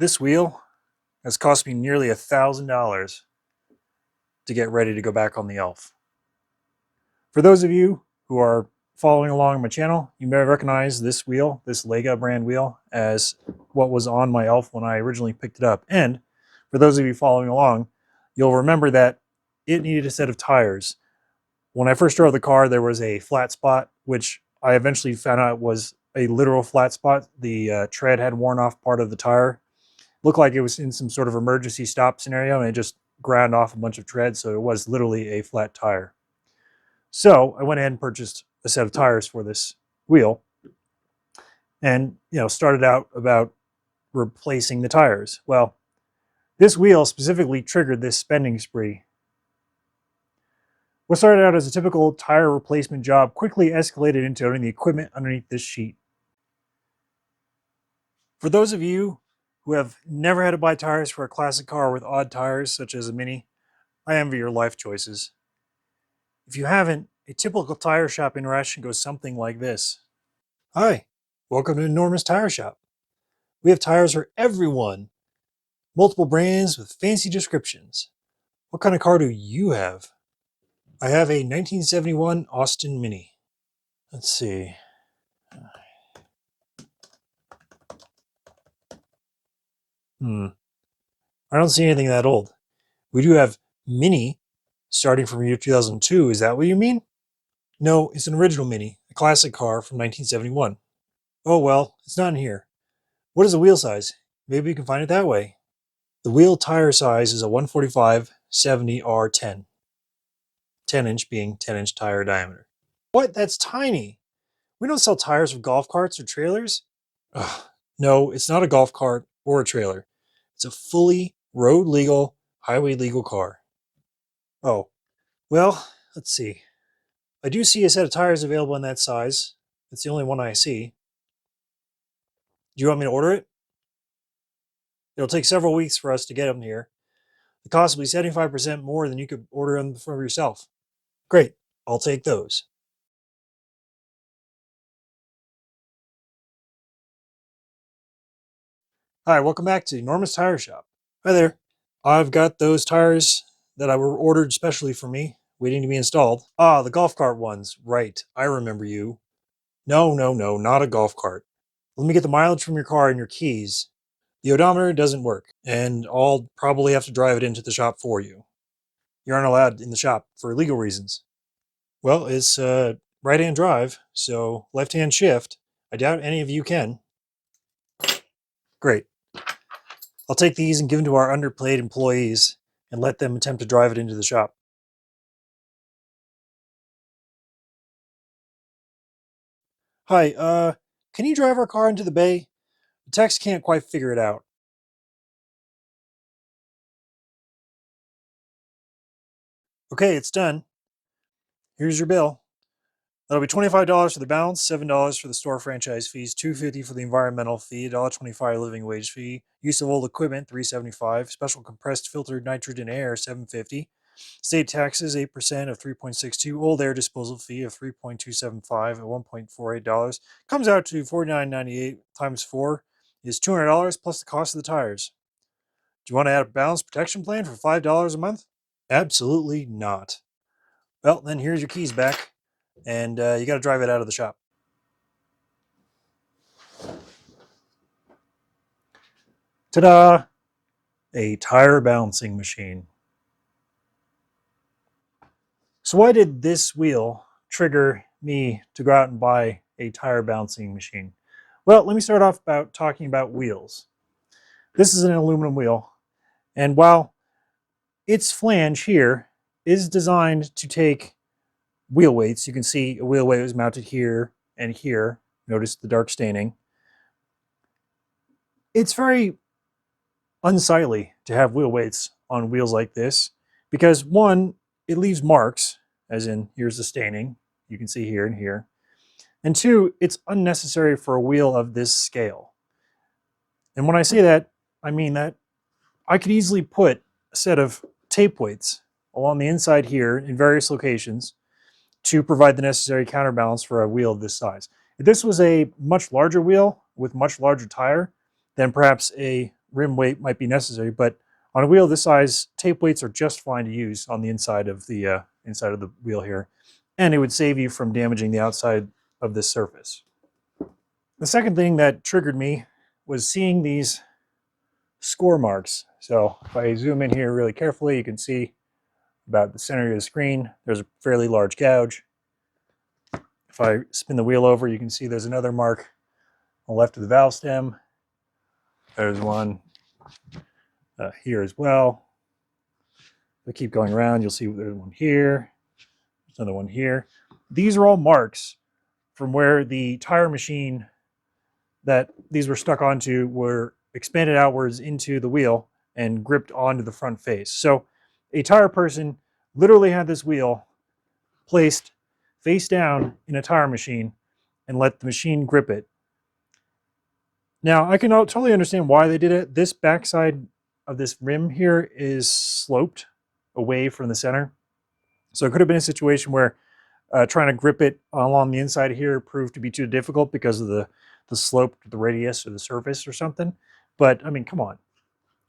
This wheel has cost me nearly $1,000 to get ready to go back on the Elf. For those of you who are following along my channel, you may recognize this wheel, this Lega brand wheel, as what was on my Elf when I originally picked it up. And for those of you following along, you'll remember that it needed a set of tires. When I first drove the car, there was a flat spot, which I eventually found out was a literal flat spot. The tread had worn off part of the tire. Looked like it was in some sort of emergency stop scenario, and it just ground off a bunch of tread, so it was literally a flat tire. So I went ahead and purchased a set of tires for this wheel, and started out about replacing the tires. Well, this wheel specifically triggered this spending spree. What started out as a typical tire replacement job quickly escalated into owning the equipment underneath this sheet. For those of you who have never had to buy tires for a classic car with odd tires such as a Mini, I envy your life choices. If you haven't, a typical tire shop interaction goes something like this. Hi, welcome to Enormous Tire Shop. We have tires for everyone. Multiple brands with fancy descriptions. What kind of car do you have? I have a 1971 Austin Mini. Let's see. I don't see anything that old. We do have Mini starting from year 2002. Is that what you mean? No, it's an original Mini, a classic car from 1971. Oh well, it's not in here. What is the wheel size? Maybe you can find it that way. The wheel tire size is a 145/70R10. 10-inch being 10-inch tire diameter. What? That's tiny. We don't sell tires for golf carts or trailers. Ugh. No, it's not a golf cart or a trailer. It's a fully road legal, highway legal car. Oh, well, let's see. I do see a set of tires available in that size. It's the only one I see. Do you want me to order it? It'll take several weeks for us to get them here. The cost will be 75% more than you could order them for yourself. Great, I'll take those. Hi, welcome back to Enormous Tire Shop. Hi there. I've got those tires that were ordered specially for me, waiting to be installed. Ah, the golf cart ones. Right, I remember you. No, not a golf cart. Let me get the mileage from your car and your keys. The odometer doesn't work, and I'll probably have to drive it into the shop for you. You aren't allowed in the shop for legal reasons. Well, it's right-hand drive, so left-hand shift. I doubt any of you can. Great. I'll take these and give them to our underpaid employees and let them attempt to drive it into the shop. Hi, can you drive our car into the bay? The techs can't quite figure it out. Okay, it's done. Here's your bill. That'll be $25 for the balance, $7 for the store franchise fees, $2.50 for the environmental fee, $1.25 living wage fee, use of old equipment, $3.75, special compressed filtered nitrogen air, $7.50, state taxes, 8% of $3.62, old air disposal fee of $3.275 at $1.48, comes out to $49.98 times 4 is $200 plus the cost of the tires. Do you want to add a balance protection plan for $5 a month? Absolutely not. Well, then here's your keys back. And you got to drive it out of the shop. Ta-da! A tire balancing machine. So why did this wheel trigger me to go out and buy a tire balancing machine? Well, let me start off about talking about wheels. This is an aluminum wheel, and while its flange here is designed to take wheel weights, you can see a wheel weight was mounted here and here. Notice the dark staining. It's very unsightly to have wheel weights on wheels like this because, one, it leaves marks, as in here's the staining, you can see here and here, and two, it's unnecessary for a wheel of this scale. And when I say that, I mean that I could easily put a set of tape weights along the inside here in various locations to provide the necessary counterbalance for a wheel of this size. If this was a much larger wheel with much larger tire, then perhaps a rim weight might be necessary, but on a wheel this size, tape weights are just fine to use on the inside of the wheel here, and it would save you from damaging the outside of this surface. The second thing that triggered me was seeing these score marks. So if I zoom in here really carefully, you can see about the center of the screen, there's a fairly large gouge. If I spin the wheel over, you can see there's another mark on the left of the valve stem. There's one here as well. If I keep going around, you'll see there's one here. There's another one here. These are all marks from where the tire machine that these were stuck onto were expanded outwards into the wheel and gripped onto the front face. So a tire person literally had this wheel placed face down in a tire machine and let the machine grip it. Now, I can totally understand why they did it. This backside of this rim here is sloped away from the center. So it could have been a situation where trying to grip it along the inside here proved to be too difficult because of the slope to the radius or the surface or something. But I mean, come on.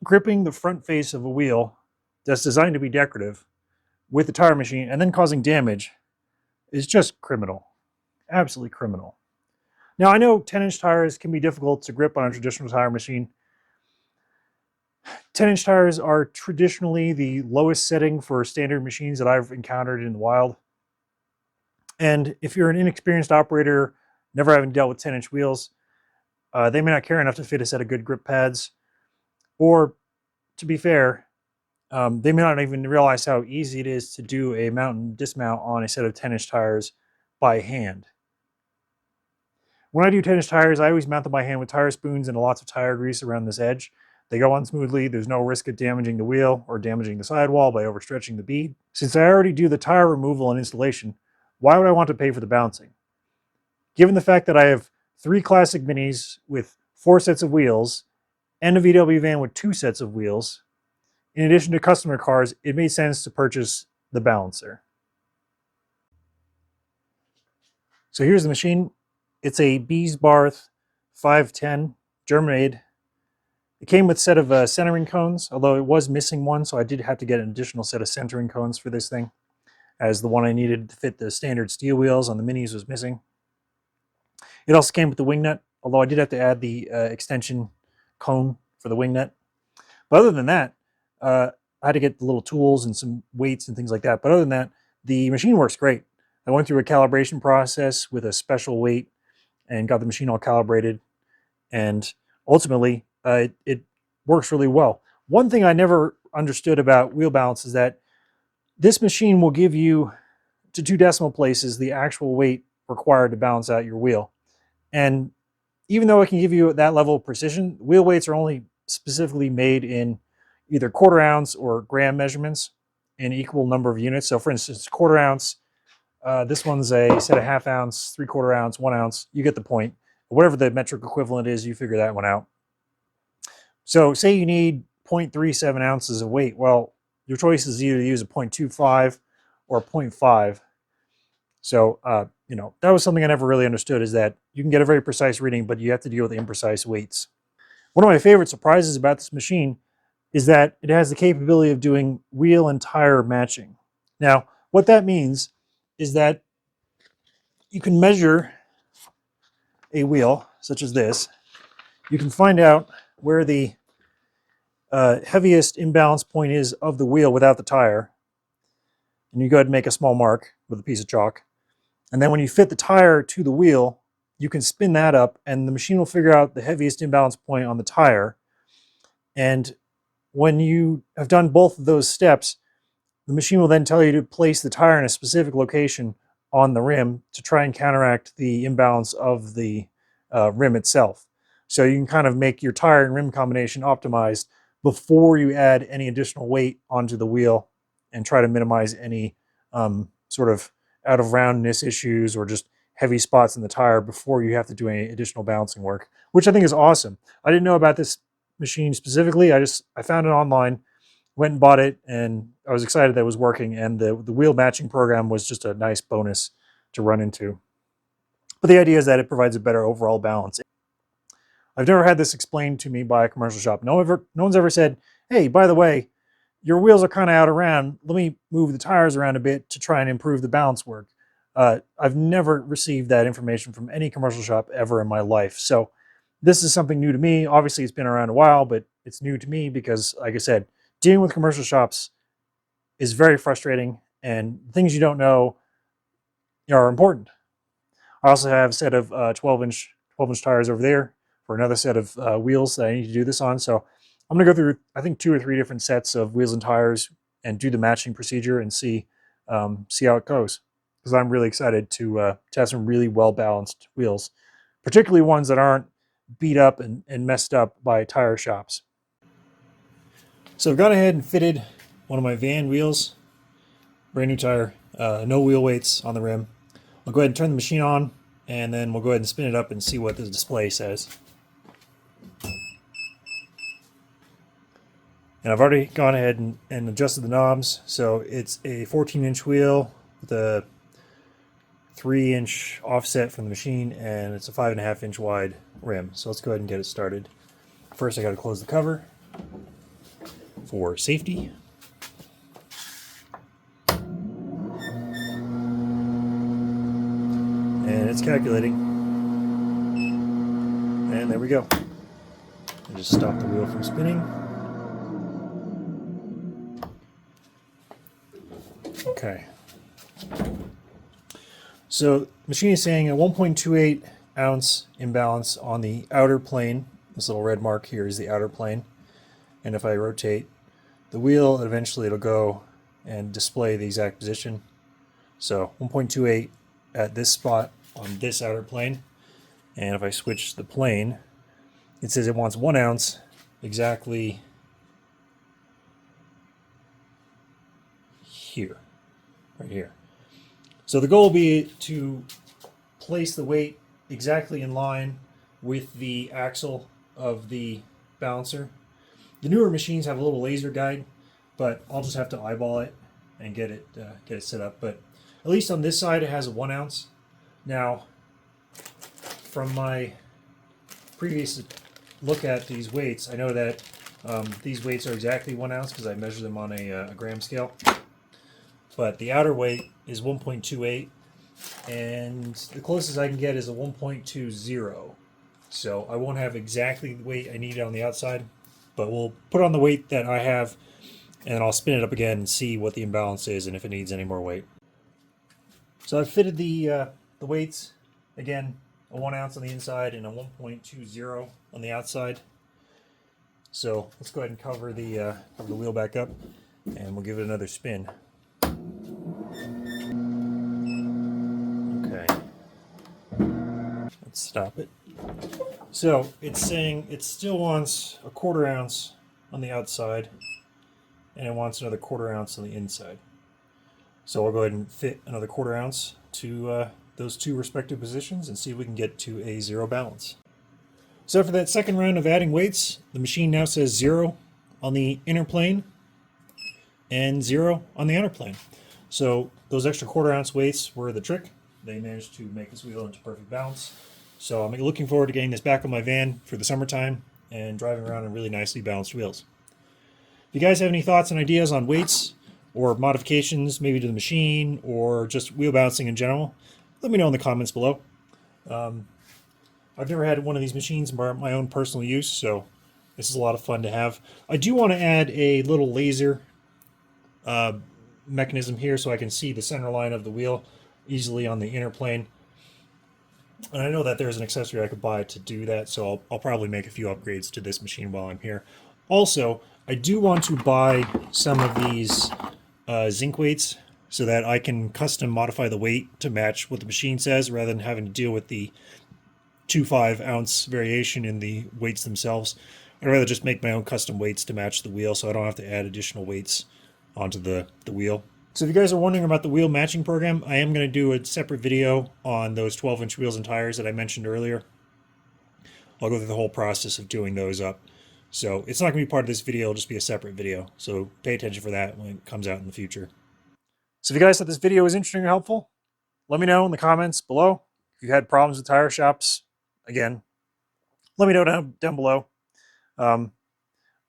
Gripping the front face of a wheel that's designed to be decorative with the tire machine and then causing damage is just criminal. Absolutely criminal. Now, I know 10-inch tires can be difficult to grip on a traditional tire machine. 10-inch tires are traditionally the lowest setting for standard machines that I've encountered in the wild. And if you're an inexperienced operator, never having dealt with 10-inch wheels, they may not care enough to fit a set of good grip pads. Or, to be fair, they may not even realize how easy it is to do a mount and dismount on a set of 10-inch tires by hand. When I do 10-inch tires, I always mount them by hand with tire spoons and lots of tire grease around this edge. They go on smoothly. There's no risk of damaging the wheel or damaging the sidewall by overstretching the bead. Since I already do the tire removal and installation, why would I want to pay for the balancing? Given the fact that I have 3 classic minis with 4 sets of wheels and a VW van with 2 sets of wheels, in addition to customer cars, it made sense to purchase the balancer. So here's the machine. It's a Beesbarth 510 German-made. It came with a set of centering cones, although it was missing one, so I did have to get an additional set of centering cones for this thing, as the one I needed to fit the standard steel wheels on the minis was missing. It also came with the wing nut, although I did have to add the extension cone for the wing nut. But other than that, I had to get the little tools and some weights and things like that. But other than that, the machine works great. I went through a calibration process with a special weight and got the machine all calibrated. And ultimately, it works really well. One thing I never understood about wheel balance is that this machine will give you, to 2 decimal places, the actual weight required to balance out your wheel. And even though it can give you that level of precision, wheel weights are only specifically made in either 1/4 ounce or gram measurements in equal number of units. So for instance, 1/4 ounce, this one's a set of 1/2 ounce, 3/4 ounce, 1 ounce. You get the point. Whatever the metric equivalent is, you figure that one out. So say you need 0.37 ounces of weight. Well, your choice is either to use a 0.25 or a 0.5. So, that was something I never really understood, is that you can get a very precise reading, but you have to deal with the imprecise weights. One of my favorite surprises about this machine is that it has the capability of doing wheel and tire matching. Now, what that means is that you can measure a wheel, such as this. You can find out where the heaviest imbalance point is of the wheel without the tire. And you go ahead and make a small mark with a piece of chalk. And then when you fit the tire to the wheel, you can spin that up and the machine will figure out the heaviest imbalance point on the tire. And when you have done both of those steps, the machine will then tell you to place the tire in a specific location on the rim to try and counteract the imbalance of the rim itself. So you can kind of make your tire and rim combination optimized before you add any additional weight onto the wheel and try to minimize any sort of out of roundness issues or just heavy spots in the tire before you have to do any additional balancing work, which I think is awesome. I didn't know about this machine specifically. I found it online, went and bought it, and I was excited that it was working, and the wheel matching program was just a nice bonus to run into. But the idea is that it provides a better overall balance. I've never had this explained to me by a commercial shop. No one's ever said, hey, by the way, your wheels are kind of out of round. Let me move the tires around a bit to try and improve the balance work. I've never received that information from any commercial shop ever in my life. So this is something new to me. Obviously, it's been around a while, but it's new to me because, like I said, dealing with commercial shops is very frustrating, and things you don't know are important. I also have a set of 12-inch tires over there for another set of wheels that I need to do this on. So I'm going to go through, I think, 2 or 3 different sets of wheels and tires and do the matching procedure and see how it goes. Because I'm really excited to have some really well-balanced wheels, particularly ones that aren't beat up and messed up by tire shops. So I've gone ahead and fitted one of my van wheels, brand new tire, no wheel weights on the rim. I'll go ahead and turn the machine on, and then we'll go ahead and spin it up and see what the display says. And I've already gone ahead and adjusted the knobs. So it's a 14-inch wheel with a 3-inch offset from the machine, and it's a 5.5-inch wide rim. So let's go ahead and get it started. First, I got to close the cover for safety. And it's calculating. And there we go. I just stop the wheel from spinning. Okay. So the machine is saying a 1.28 ounce imbalance on the outer plane. This little red mark here is the outer plane. And if I rotate the wheel, eventually it'll go and display the exact position. So 1.28 at this spot on this outer plane. And if I switch the plane, it says it wants 1 ounce exactly here, right here. So the goal will be to place the weight exactly in line with the axle of the balancer. The newer machines have a little laser guide, but I'll just have to eyeball it and get it set up. But at least on this side, it has a 1 ounce. Now, from my previous look at these weights, I know that these weights are exactly 1 ounce because I measured them on a gram scale. But the outer weight is 1.28, and the closest I can get is a 1.20. So I won't have exactly the weight I need on the outside, but we'll put on the weight that I have, and I'll spin it up again and see what the imbalance is and if it needs any more weight. So I've fitted the weights, again, a 1 ounce on the inside and a 1.20 on the outside. So let's go ahead and cover the wheel back up, and we'll give it another spin. Okay, let's stop it. So it's saying it still wants a 1/4 ounce on the outside, and it wants another 1/4 ounce on the inside. So I'll go ahead and fit another 1/4 ounce to those 2 respective positions and see if we can get to a 0 balance. So for that second round of adding weights, the machine now says 0 on the inner plane and 0 on the outer plane. So those extra 1/4 ounce weights were the trick. They managed to make this wheel into perfect balance. So I'm looking forward to getting this back on my van for the summertime and driving around on really nicely balanced wheels. If you guys have any thoughts and ideas on weights or modifications, maybe to the machine or just wheel balancing in general, let me know in the comments below. I've never had one of these machines for my own personal use, so this is a lot of fun to have. I do want to add a little laser mechanism here so I can see the center line of the wheel easily on the inner plane. And I know that there's an accessory I could buy to do that, so I'll probably make a few upgrades to this machine while I'm here. Also, I do want to buy some of these zinc weights so that I can custom modify the weight to match what the machine says rather than having to deal with the 2.5 ounce variation in the weights themselves. I'd rather just make my own custom weights to match the wheel so I don't have to add additional weights onto the wheel. So if you guys are wondering about the wheel matching program, I am going to do a separate video on those 12-inch wheels and tires that I mentioned earlier. I'll go through the whole process of doing those up. So it's not going to be part of this video, it'll just be a separate video. So pay attention for that when it comes out in the future. So if you guys thought this video was interesting or helpful, let me know in the comments below. If you had problems with tire shops, again, let me know down below. Um,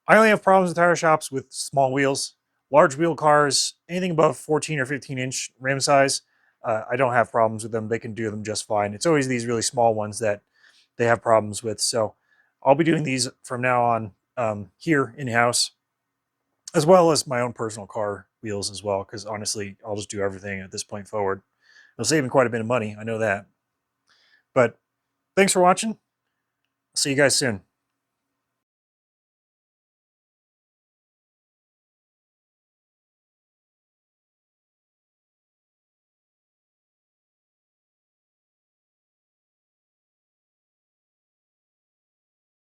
I only have problems with tire shops with small wheels. Large wheel cars, anything above 14 or 15-inch rim size, I don't have problems with them. They can do them just fine. It's always these really small ones that they have problems with. So I'll be doing these from now on here in-house, as well as my own personal car wheels as well, because honestly, I'll just do everything at this point forward. It'll save me quite a bit of money. I know that. But thanks for watching. See you guys soon.